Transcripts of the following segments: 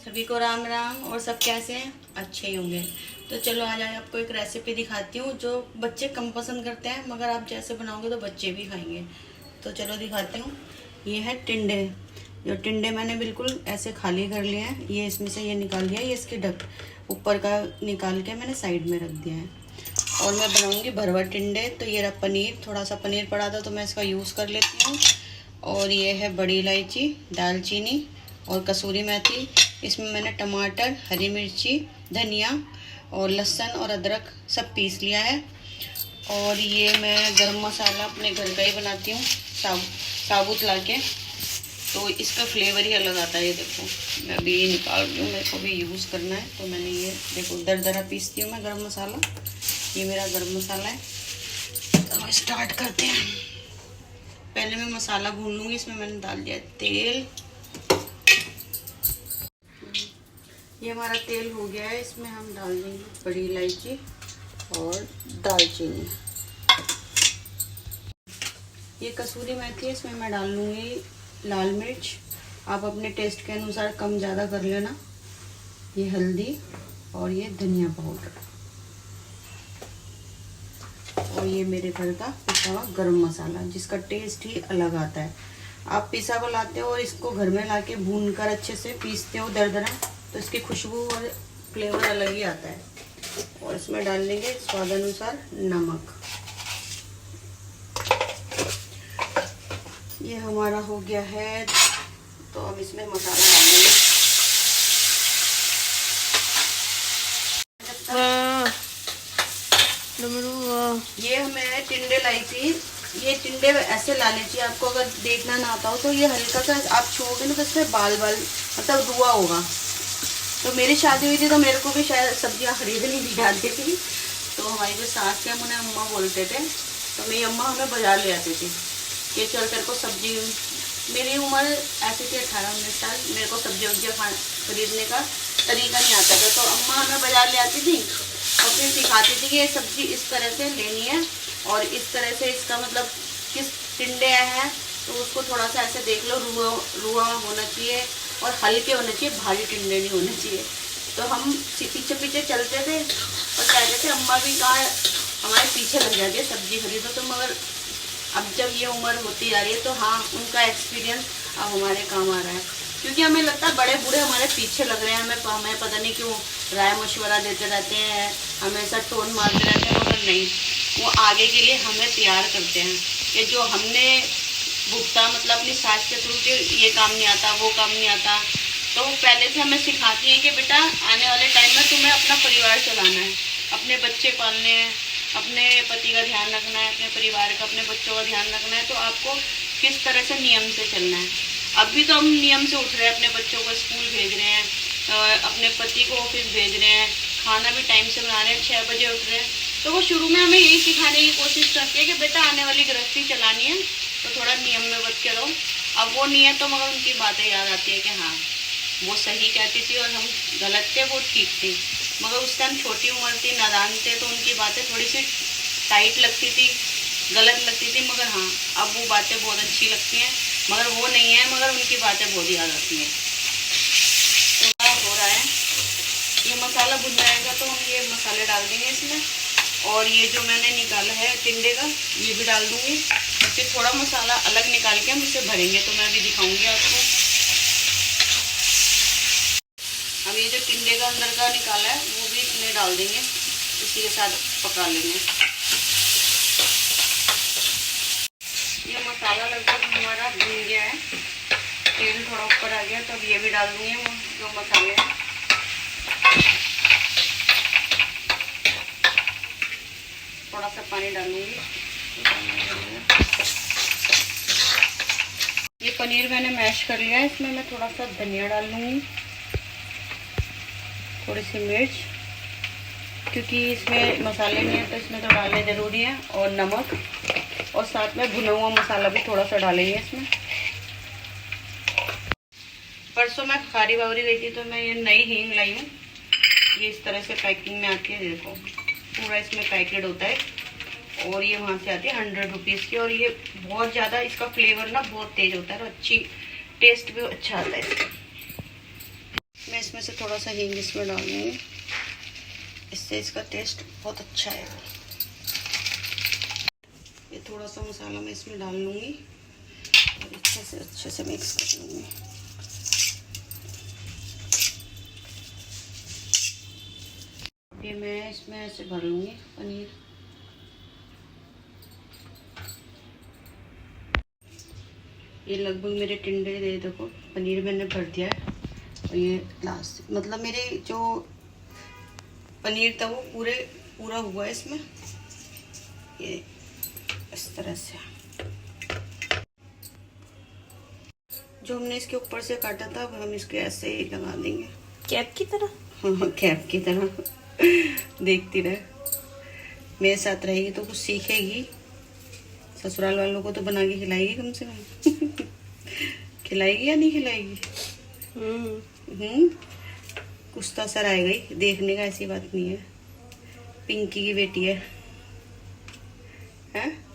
सभी को राम राम। और सब कैसे हैं? अच्छे ही होंगे। तो चलो आज आपको एक रेसिपी दिखाती हूँ जो बच्चे कम पसंद करते हैं, मगर आप जैसे बनाओगे तो बच्चे भी खाएंगे। तो चलो दिखाती हूँ। ये है टिंडे। जो टिंडे मैंने बिल्कुल ऐसे खाली कर लिए हैं, ये इसमें से ये निकाल लिया, ये इसके ढक ऊपर का निकाल के मैंने साइड में रख दिया है। और मैं बनाऊँगी भरवा टिंडे। तो ये रहा पनीर, थोड़ा सा पनीर पड़ा था तो मैं इसका यूज़ कर लेती हूँ। और ये है बड़ी इलायची, दालचीनी और कसूरी मेथी। इसमें मैंने टमाटर, हरी मिर्ची, धनिया और लहसुन और अदरक सब पीस लिया है। और ये मैं गरम मसाला अपने घर का ही बनाती हूँ, साबुत ला के। तो इसका फ्लेवर ही अलग आता है। ये देखो मैं अभी निकाल रही हूँ, मेरे को भी यूज़ करना है। तो मैंने ये देखो दरदरा पीसती हूँ मैं गरम मसाला। ये मेरा गरम मसाला है। तो स्टार्ट करते हैं। पहले मैं मसाला भून लूँगी। इसमें मैंने डाल दिया तेल। ये हमारा तेल हो गया है। इसमें हम डाल देंगे बड़ी इलायची और दालचीनी। ये कसूरी मेथी है, इसमें मैं डाल लूँगी लाल मिर्च। आप अपने टेस्ट के अनुसार कम ज़्यादा कर लेना। ये हल्दी और ये धनिया पाउडर। और ये मेरे घर का पिसा हुआ गरम मसाला, जिसका टेस्ट ही अलग आता है। आप पिसा हुआ लाते हो और इसको घर में लाके भून कर अच्छे से पीसते हो दरदरा, तो इसकी खुशबू और फ्लेवर अलग ही आता है। और इसमें डाल देंगे स्वाद अनुसार नमक। ये हमारा हो गया है, तो अब इसमें मसाला डाल देंगे। ये मैं टिंडे लाई थी। ये टिंडे ऐसे लाने चाहिए आपको। अगर देखना ना आता हो तो ये हल्का सा आप छुओगे ना तो इसमें बाल बाल मतलब रुआ होगा। तो मेरी शादी हुई थी तो मेरे को भी शायद सब्जियां खरीदनी नहीं जाती थी। तो हमारी जो सास है उन्हें अम्मा बोलते थे, तो मेरी अम्मा हमें बाजार ले आती थी कि चल तेरे को सब्जी। मेरी उम्र ऐसी थी 18-19 साल। मेरे को सब्जी वब्जियाँ खरीदने का तरीका नहीं आता था। तो अम्मा हमें बाजार ले आती थी और फिर सिखाती थी कि ये सब्जी इस तरह से लेनी है और इस तरह से इसका मतलब किस टिंडे हैं तो उसको थोड़ा सा ऐसे देख लो, रुआ होना चाहिए और हल्के होने चाहिए, भारी टिंडे नहीं होने चाहिए। तो हम पीछे पीछे चलते थे और कहते थे अम्मा भी कहाँ हमारे पीछे लग जाती है सब्जी खरीदो। तो मगर अब जब ये उम्र होती जा रही है तो हाँ, उनका एक्सपीरियंस अब हमारे काम आ रहा है। क्योंकि हमें लगता है बड़े बूढ़े हमारे पीछे लग रहे हैं, हमें पता नहीं क्यों राय मशवरा देते रहते हैं, हमेशा टोन मारते रहते हैं, मगर नहीं, वो आगे के लिए हमें तैयार करते हैं कि जो हमने भुगता मतलब अपनी सास के थ्रू कि ये काम नहीं आता, वो काम नहीं आता। तो पहले से हमें सिखाती हैं कि बेटा आने वाले टाइम में तुम्हें अपना परिवार चलाना है, अपने बच्चे पालने हैं, अपने पति का ध्यान रखना है, अपने परिवार का, अपने बच्चों का ध्यान रखना है। तो आपको किस तरह से नियम से चलना है। अभी तो हम नियम से उठ रहे हैं, अपने बच्चों को स्कूल भेज रहे हैं, अपने पति को ऑफिस भेज रहे हैं, खाना भी टाइम से बना रहे हैं, 6 बजे उठ रहे हैं। तो वो शुरू में हमें यही सिखाने की कोशिश करती है कि बेटा आने वाली गृहस्थी चलानी है तो थोड़ा नियम में बच के रहो। अब वो नहीं है तो मगर उनकी बातें याद आती है कि हाँ वो सही कहती थी और हम गलत थे, वो ठीक थी। मगर उस टाइम छोटी उम्र थी, नादान थे, तो उनकी बातें थोड़ी सी टाइट लगती थी, गलत लगती थी। मगर हाँ अब वो बातें बहुत अच्छी लगती हैं। मगर वो नहीं है, मगर उनकी बातें बहुत याद आती हैं। तो हो रहा है, ये मसाला भुन जाएगा तो हम ये मसाले डाल देंगे इसमें। और ये जो मैंने निकाला है टिंडे का ये भी डाल दूँगी। फिर थोड़ा मसाला अलग निकाल के हम इसे भरेंगे, तो मैं अभी दिखाऊँगी आपको। हम ये जो टिंडे का अंदर का निकाला है वो भी इसमें डाल देंगे, इसी के साथ पका लेंगे। ये मसाला लगभग हमारा भून गया है, तेल थोड़ा ऊपर आ गया, तो अब ये भी डाल दूंगी जो मसाले हैं। थोड़ा सा पानी डालूंगी। ये पनीर मैंने मैश कर लिया है, इसमें मैं थोड़ा सा धनिया डाल लूँगी, थोड़ी सी मिर्च, क्योंकि इसमें मसाले नहीं है तो इसमें तो डालने ज़रूरी है, और नमक, और साथ में भुना हुआ मसाला भी थोड़ा सा डालेंगे इसमें। परसों मैं खारी बावरी गई थी तो मैं ये नई हींग लाई हूँ। ये इस तरह से पैकिंग में आती है, देखो पूरा इसमें पैकेट होता है। और ये वहाँ से आती है 100 रुपीज़ की। और ये बहुत ज़्यादा इसका फ्लेवर ना बहुत तेज़ होता है और अच्छी टेस्ट भी अच्छा आता है इसका। मैं इसमें इसमें से थोड़ा सा हींग इसमें डालूंगी, इससे इसका टेस्ट बहुत अच्छा आएगा। ये थोड़ा सा मसाला मैं इसमें डाल लूँगी और अच्छे से मिक्स कर लूँगी। ये मैं इसमें ऐसे भर लूँगी पनीर। ये लगभग मेरे टिंडे दे देखो पनीर मैंने भर दिया है। और ये लास्ट मतलब मेरे जो पनीर था वो पूरा हुआ है इसमें, ये इस तरह से। जो हमने इसके ऊपर से काटा था अब हम इसके ऐसे ही लगा देंगे, कैप की तरह। हाँ, कैप की तरह। देखती रहे, मेरे साथ रहेगी तो कुछ सीखेगी, ससुराल वालों को तो बना के खिलाएगी कम से कम। खिलाएगी या नहीं खिलाएगी? कुछ तो असर आएगा ही देखने का, ऐसी बात नहीं है। पिंकी की बेटी है, हैं?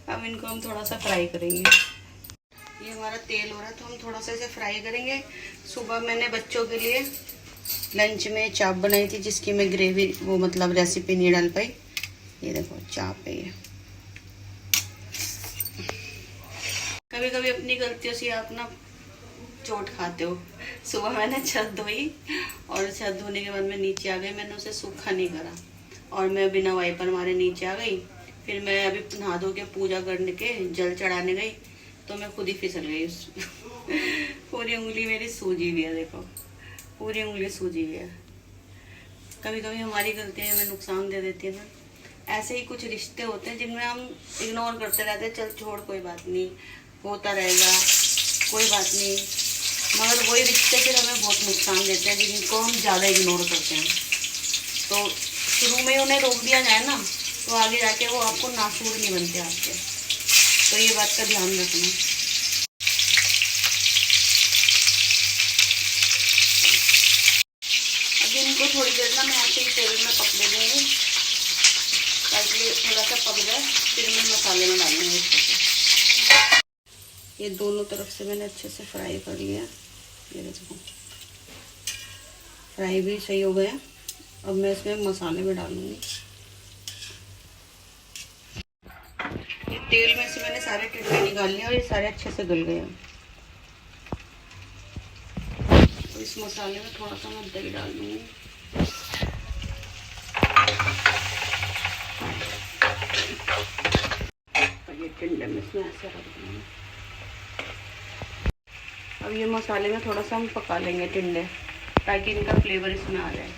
अब इनको हम थोड़ा सा फ्राई करेंगे। ये हमारा तेल हो रहा है तो हम थोड़ा सा इसे फ्राई करेंगे। सुबह मैंने बच्चों के लिए लंच में चाप बनाई थी, जिसकी मैं ग्रेवी वो मतलब रेसिपी नहीं डाल पाई। ये देखो चाप है ये। कभी कभी अपनी गलतियों से आप ना चोट खाते हो। सुबह मैंने छत धोई और छत धोने के बाद मैं नीचे आ गई, मैंने उसे सूखा नहीं करा और मैं बिना वाइपर मारे नीचे आ गई। फिर मैं अभी नहा धो के पूजा करने के जल चढ़ाने गई तो मैं खुद ही फिसल गई। पूरी उंगली मेरी सूजी हुई है, देखो पूरी उंगली सूजी हुई है। कभी कभी हमारी गलतियाँ हमें नुकसान दे देती है ना। ऐसे ही कुछ रिश्ते होते हैं जिनमें हम इग्नोर करते रहते हैं, चल छोड़ कोई बात नहीं, होता रहेगा, कोई बात नहीं। मगर वही रिश्ते फिर हमें बहुत नुकसान देते हैं जिनको हम ज़्यादा इग्नोर करते हैं। तो शुरू में उन्हें रोक दिया जाए ना तो आगे जाके वो आपको नासूर नहीं बनते आपके। तो ये बात का ध्यान रखना। अब इनको थोड़ी देर ना मैं ऐसे ही तेल में पकने दूँगी ताकि थोड़ा सा पक जाए, फिर मैं मसाले में डालूंगी इसको। ये दोनों तरफ से मैंने अच्छे से फ्राई कर लिया। ये देखो फ्राई भी सही हो गया। अब मैं इसमें मसाले में डालूंगी। ये तेल में से मैंने सारे टिंडे निकाल लिए और ये सारे अच्छे से गल गए। तो इस मसाले में थोड़ा सा मैं दही डाल दूंगी। और ये टिंडे में इसमें ऐसे रख दूंगी। अब ये मसाले में थोड़ा सा हम पका लेंगे टिंडे ताकि इनका फ्लेवर इसमें आ जाए।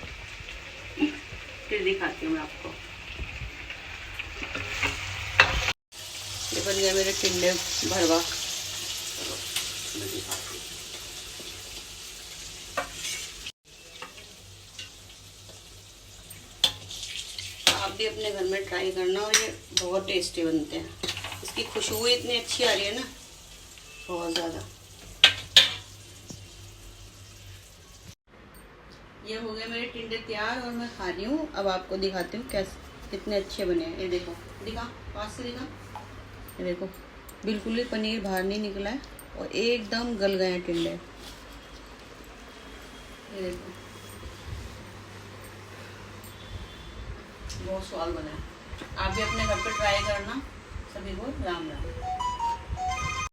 फिर दिखाती हूँ मैं आपको। ये बन गया मेरे टिंडे भरवा। चलो मैं दिखाती हूँ। आप भी अपने घर में ट्राई करना और ये बहुत टेस्टी बनते हैं। इसकी खुशबू इतनी अच्छी आ रही है ना, बहुत ज़्यादा। ये हो गए मेरे टिंडे तैयार और मैं खा रही हूँ। अब आपको दिखाती हूँ कैसे कितने अच्छे बने हैं। ये देखो, दिखा पास से दिखा। ये देखो बिल्कुल ही पनीर बाहर नहीं निकला है और एकदम गल गए हैं टिंडे। ये देखो बहुत स्वाद बना है। आप भी अपने घर पे ट्राई करना। सभी को राम राम।